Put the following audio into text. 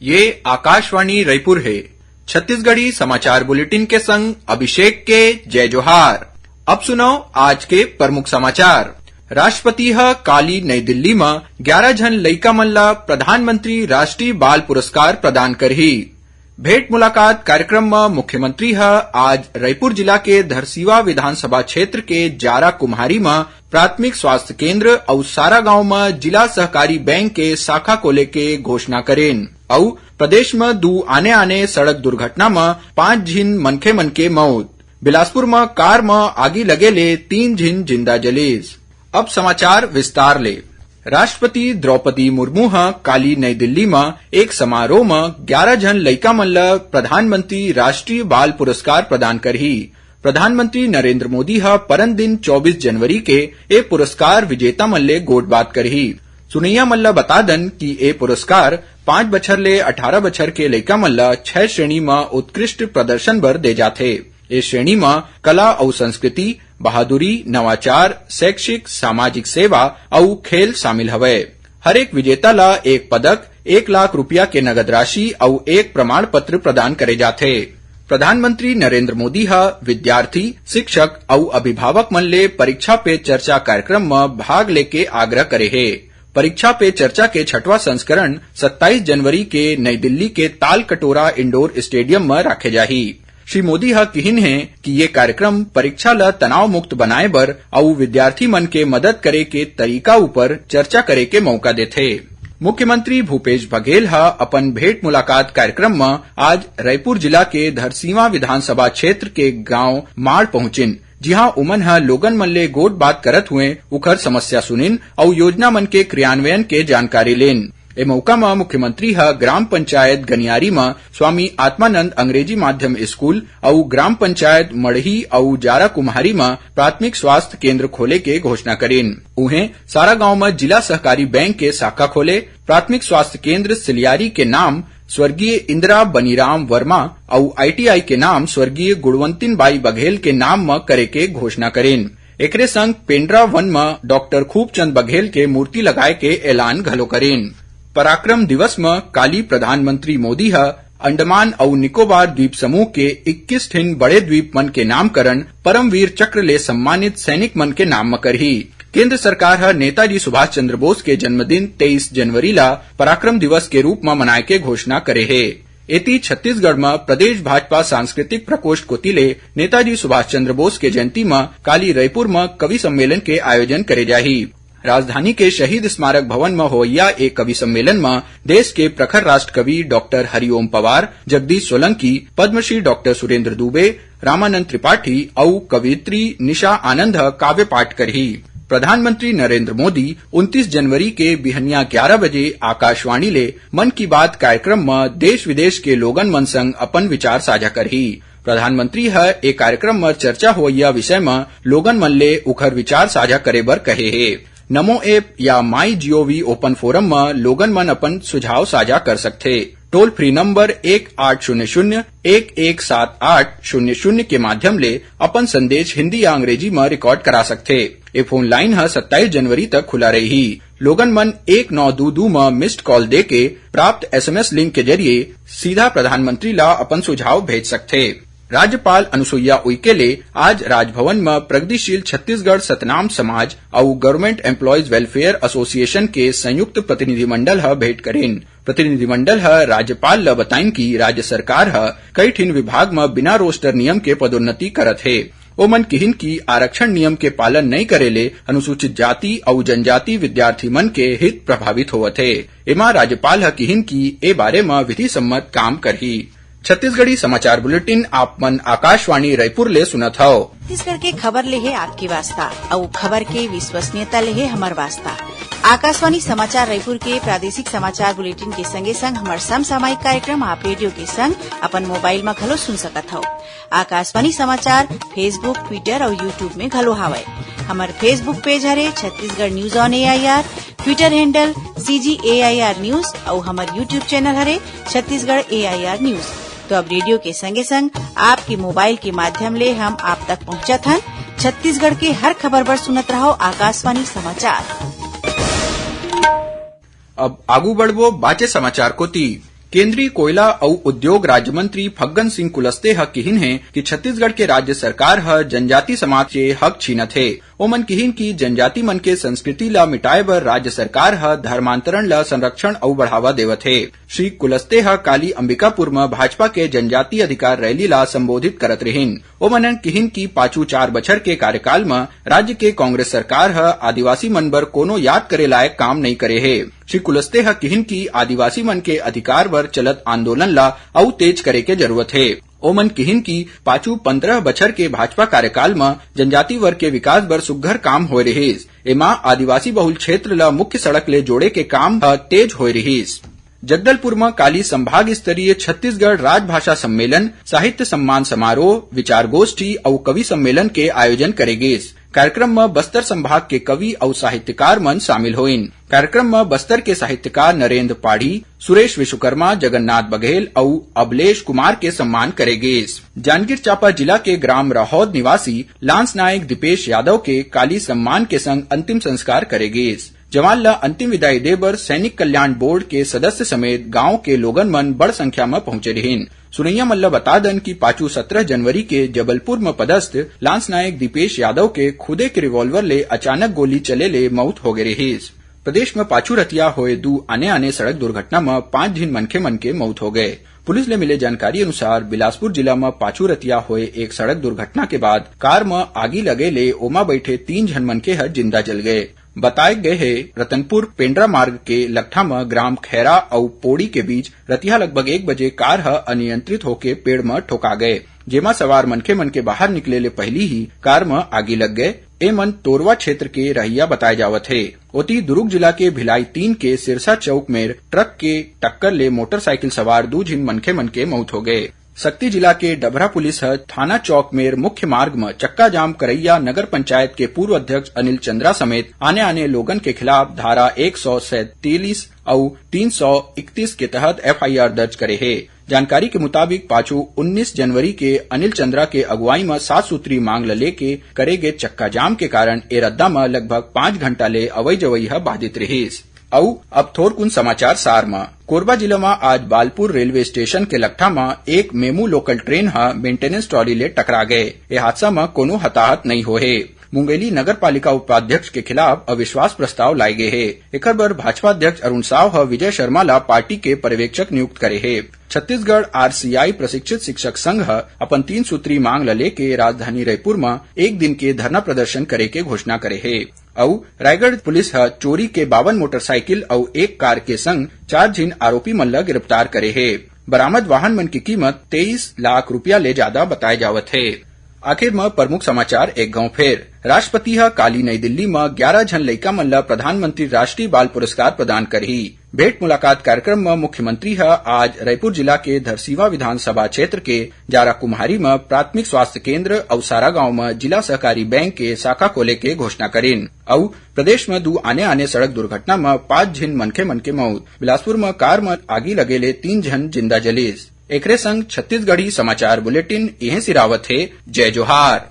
ये आकाशवाणी रायपुर है। छत्तीसगढ़ी समाचार बुलेटिन के संग अभिषेक के जय जोहार। अब सुनो आज के प्रमुख समाचार। राष्ट्रपति काली नई दिल्ली में 11 जन लइका मन ला प्रधानमंत्री राष्ट्रीय बाल पुरस्कार प्रदान करही। भेंट मुलाकात कार्यक्रम में मुख्यमंत्री आज रायपुर जिला के धरसीवा विधानसभा क्षेत्र के जारा कुम्हारी में प्राथमिक स्वास्थ्य केंद्र और सारा गांव में जिला सहकारी बैंक के शाखा खोले के घोषणा करेन। और प्रदेश में 2 आने सड़क दुर्घटना में 5 झिन मनखे मन के मौत। बिलासपुर में कार में आगी लगे ले 3 झिन जिंदा जलेस। अब समाचार विस्तार ले। राष्ट्रपति द्रौपदी मुर्मू काली नई दिल्ली में एक समारोह में 11 जन लइका मन ला प्रधानमंत्री राष्ट्रीय बाल पुरस्कार प्रदान करही। प्रधानमंत्री नरेंद्र मोदी परन दिन 24 जनवरी के ए पुरस्कार विजेता मन ले गोट बात करही। सुनैया मन ला बता दन कि ए पुरस्कार 5 बछर ले 18 बछर के लइका मन ला 6 श्रेणी में उत्कृष्ट प्रदर्शन बर दे जाथे। इस श्रेणी में कला और संस्कृति, बहादुरी, नवाचार, शैक्षिक, सामाजिक सेवा और खेल शामिल हवे। हर एक विजेता ला एक पदक, 1 लाख रुपया के नगद राशि और एक प्रमाण पत्र प्रदान करे जाथे। प्रधानमंत्री नरेंद्र मोदी विद्यार्थी, शिक्षक और अभिभावक मन ले परीक्षा पे चर्चा कार्यक्रम में भाग लेके आग्रह करे है। परीक्षा पे चर्चा के 6वां संस्करण 27 जनवरी के नई दिल्ली के ताल कटोरा इंडोर स्टेडियम में रखे जाही। श्री मोदी किहिन है कि ये कार्यक्रम परीक्षा ला तनाव मुक्त बनाए बर और विद्यार्थी मन के मदद करे के तरीका ऊपर चर्चा करे के मौका देथे। मुख्यमंत्री भूपेश बघेल अपन भेंट मुलाकात कार्यक्रम में आज रायपुर जिला के धरसीवा विधानसभा क्षेत्र के गांव माड़ पहुंचिन, जिहां उमन लोगन मन ले गोट बात करत हुए उखर समस्या सुनिन और योजना मन के क्रियान्वयन के जानकारी लेन। ए मौका में मुख्यमंत्री ग्राम पंचायत गनियारी में स्वामी आत्मानंद अंग्रेजी माध्यम स्कूल और ग्राम पंचायत मड़ही और जारा कुम्हारी में प्राथमिक स्वास्थ्य केंद्र खोले के घोषणा करेन। उन्हें सारा गांव में जिला सहकारी बैंक के शाखा खोले, प्राथमिक स्वास्थ्य केंद्र सिलियारी के नाम स्वर्गीय इंदिरा बनीराम वर्मा और ITI के नाम स्वर्गीय गुणवंतिन बाई बघेल के नाम में करे के घोषणा करेन। एकरे संग पेंड्रा वन में डॉक्टर खूबचंद बघेल के मूर्ति लगाए के ऐलान घलो करेन। पराक्रम दिवस में काली प्रधानमंत्री मोदी अंडमान और निकोबार द्वीप समूह के 21 ठिन बड़े द्वीप मन के नामकरण परमवीर चक्र ले सम्मानित सैनिक मन के नाम में करही। केंद्र सरकार नेताजी सुभाष चंद्र बोस के जन्मदिन 23 जनवरी ला पराक्रम दिवस के रूप में मनाए के घोषणा करे है। एती छत्तीसगढ़ में प्रदेश भाजपा सांस्कृतिक प्रकोष्ठ कोतिले नेताजी सुभाष चंद्र बोस के जयंती में काली रायपुर में कवि सम्मेलन के आयोजन करे जाही। राजधानी के शहीद स्मारक भवन में होइया एक कवि सम्मेलन में देश के प्रखर राष्ट्र कवि डॉक्टर हरिओम पवार, जगदीश सोलंकी, पद्मश्री डॉक्टर सुरेंद्र दुबे, रामानंद त्रिपाठी और कवियत्री निशा आनंद काव्य पाठ करही। प्रधानमंत्री नरेंद्र मोदी 29 जनवरी के बिहनिया 11 बजे आकाशवाणी ले मन की बात कार्यक्रम में देश विदेश के लोगन मन संग अपन विचार साझा करही। प्रधानमंत्री एक कार्यक्रम में चर्चा होइया विषय में लोगन मन ले उखर विचार साझा करे बर कहे है। नमो ऐप या माई GOV ओपन फोरम में लोगन मन अपन सुझाव साझा कर सकथे। टोल फ्री नंबर 1800-117800 के माध्यम ले अपन संदेश हिंदी या अंग्रेजी में रिकॉर्ड करा सकथे। ए फोन लाइन 27 जनवरी तक खुला रही। लोगन मन 1922 में मिस्ड कॉल दे के प्राप्त SMS लिंक के जरिए सीधा प्रधानमंत्री ला अपन सुझाव भेज सकथे। राज्यपाल अनुसुईया उइके ले आज राजभवन में प्रगतिशील छत्तीसगढ़ सतनाम समाज और गवर्नमेंट एम्प्लॉयज वेलफेयर एसोसिएशन के संयुक्त प्रतिनिधिमंडल भेंट करेन। प्रतिनिधिमंडल राज्यपाल ला बताइन कि राज्य सरकार कई ठिन विभाग में बिना रोस्टर नियम के पदोन्नति करत है। ओमन किहिन की आरक्षण नियम के पालन नहीं करेले अनुसूचित जाति और जनजाति विद्यार्थी मन के हित प्रभावित होवत है। एमा राज्यपाल किहिन की ए बारे में विधि सम्मत काम करही। छत्तीसगढ़ी समाचार बुलेटिन आप मन आकाशवाणी रायपुर ले सुनत हव। छत्तीसगढ़ के खबर ले है आपकी वास्ता और खबर के विश्वसनीयता ले है हमार वास्ता। आकाशवाणी समाचार रायपुर के प्रादेशिक समाचार बुलेटिन के संगे संग हमार समसामयिक कार्यक्रम आप रेडियो के संग अपन मोबाइल में घलो सुन सकत हव। आकाशवाणी समाचार फेसबुक, ट्विटर और यूट्यूब में घलो हावय। हमार फेसबुक पेज हरे Chhattisgarh news on AIR, Twitter handle CGAIR news और हमार यूट्यूब चैनल हरे छत्तीसगढ़ AIR न्यूज। तो अब रेडियो के संगे संग आपके मोबाइल के माध्यम ले हम आप तक पहुंचत हन। छत्तीसगढ़ के हर खबर पर सुनत रहो आकाशवाणी समाचार। अब आगू बढ़वो बाचे समाचार को ती। केंद्रीय कोयला और उद्योग राज्य मंत्री फग्गन सिंह कुलस्ते ह किहिन है कि छत्तीसगढ़ के राज्य सरकार ह जनजाति समाज के हक छीनत है। ओमन किहिन की जनजाति मन के संस्कृति ला मिटाए बर राज्य सरकार ह धर्मांतरण ला संरक्षण और बढ़ावा देवत है। श्री कुलस्ते ह काली अंबिकापुर में भाजपा के जनजाति अधिकार रैली ला संबोधित करत रहिन। ओमन किहिन की पाछू 4 बछर के कार्यकाल में राज्य के कांग्रेस सरकार ह आदिवासी मन बर कोनो याद करे लायक काम नहीं करे है। श्री कुलस्ते ह किहिन की आदिवासी मन के अधिकार बर चलत आंदोलन ला और तेज करे के जरूरत है। ओमन किहिन की पाछू 15 बछर के भाजपा कार्यकाल में जनजाति वर्ग के विकास बर सुघ्घर काम होए रहिस। एमा आदिवासी बहुल क्षेत्र ला मुख्य सड़क ले जोड़े के काम तेज होए रहिस। जगदलपुर में काली संभाग स्तरीय छत्तीसगढ़ राजभाषा सम्मेलन, साहित्य सम्मान समारोह, विचार गोष्ठी और कवि सम्मेलन के आयोजन करेगिस। कार्यक्रम में बस्तर संभाग के कवि और साहित्यकार मन शामिल होइन। कार्यक्रम में बस्तर के साहित्यकार नरेंद्र पाढ़ी, सुरेश विश्वकर्मा, जगन्नाथ बघेल और अबलेश कुमार के सम्मान करेगिस। जांजगीर चांपा जिला के ग्राम राहौद निवासी लांस नायक दीपेश यादव के काली सम्मान के संग अंतिम संस्कार करेगिस। जवान ला अंतिम विदाई दे बर सैनिक कल्याण बोर्ड के सदस्य समेत गांव के लोगन मन बड़ संख्या में पहुंचे रहिन। सुनैया मल्ला बता दन की पाछू 17 जनवरी के जबलपुर में पदस्थ लांस नायक दीपेश यादव के खुदे के रिवॉल्वर ले अचानक गोली चले ले मौत हो गए रहिस। प्रदेश में पाछू रतिया होए 2 आने सड़क दुर्घटना में 5 झिन मनखे मन के मौत हो गए। पुलिस ले मिले जानकारी अनुसार बिलासपुर जिला में पाछू रतिया होए एक सड़क दुर्घटना के बाद कार में आगी लगे ले ओमा बैठे 3 झन मनखे हर जिंदा जल गए। बताए गए है रतनपुर पेंड्रा मार्ग के लट्ठा में ग्राम खैरा और पोड़ी के बीच रतिया लगभग 1 बजे कार अनियंत्रित होके पेड़ में ठोका गए, जेमा सवार मनखे मन के बाहर निकले ले पहली ही कार में आगी लग गए। ए मन तोरवा क्षेत्र के रहिया बताए जावत है। ओती दुर्ग जिला के भिलाई 3 के सिरसा चौक में ट्रक के टक्कर ले मोटरसाइकिल सवार 2 झिन मनखे मन के मौत हो गए। सक्ती जिला के डभरा पुलिस थाना चौक में मुख्य मार्ग में चक्का जाम करैया नगर पंचायत के पूर्व अध्यक्ष अनिल चंद्रा समेत आने लोगन के खिलाफ धारा 143 और 331 के तहत FIR दर्ज करे है। जानकारी के मुताबिक पाछू 19 जनवरी के अनिल चंद्रा के अगुवाई में 7 सूत्री मांग लेके करे गए चक्का जाम के कारण ए रद्दा में लगभग 5 घंटा ले अवई जवई बाधित रहिस। अब थोरकुन समाचार सार में कोरबा जिला में आज बालपुर रेलवे स्टेशन के लट्ठा में एक MEMU local train maintenance trolley ले टकरा गए। ये हादसा में कोनो हताहत नहीं होए। मुंगेली नगर पालिका उपाध्यक्ष के खिलाफ अविश्वास प्रस्ताव लाए गए है। एकर बर भाजपा अध्यक्ष अरुण साव विजय शर्मा ला पार्टी के पर्यवेक्षक नियुक्त करे है। छत्तीसगढ़ RCI प्रशिक्षित शिक्षक संघ अपन 3 सूत्री मांग लेके राजधानी रायपुर में 1 दिन के धरना प्रदर्शन करे के घोषणा करे है। और रायगढ़ पुलिस चोरी के 52 मोटरसाइकिल और 1 कार के संग 4 झिन आरोपी मन ला गिरफ्तार करे है। बरामद वाहन मन की कीमत 23 लाख रुपया ले ज्यादा बताए जावत है। आखिर में प्रमुख समाचार एक गांव फेर। राष्ट्रपति काली नई दिल्ली में 11 झन लइका मन ला प्रधानमंत्री राष्ट्रीय बाल पुरस्कार प्रदान करही। भेंट मुलाकात कार्यक्रम में मुख्यमंत्री आज रायपुर जिला के धरसीवा विधानसभा क्षेत्र के जारा कुम्हारी में प्राथमिक स्वास्थ्य केंद्र और सारा गांव में जिला सहकारी बैंक के शाखा खोले के घोषणा करीन। और प्रदेश में 2 आने सड़क दुर्घटना में 5 झिन मनखे मन के मौत। बिलासपुर में कार में आगी लगे ले 3 झन जिंदा जलिस। एकरे संग छत्तीसगढ़ी समाचार बुलेटिन यहीं सिरावत है। जय जोहार।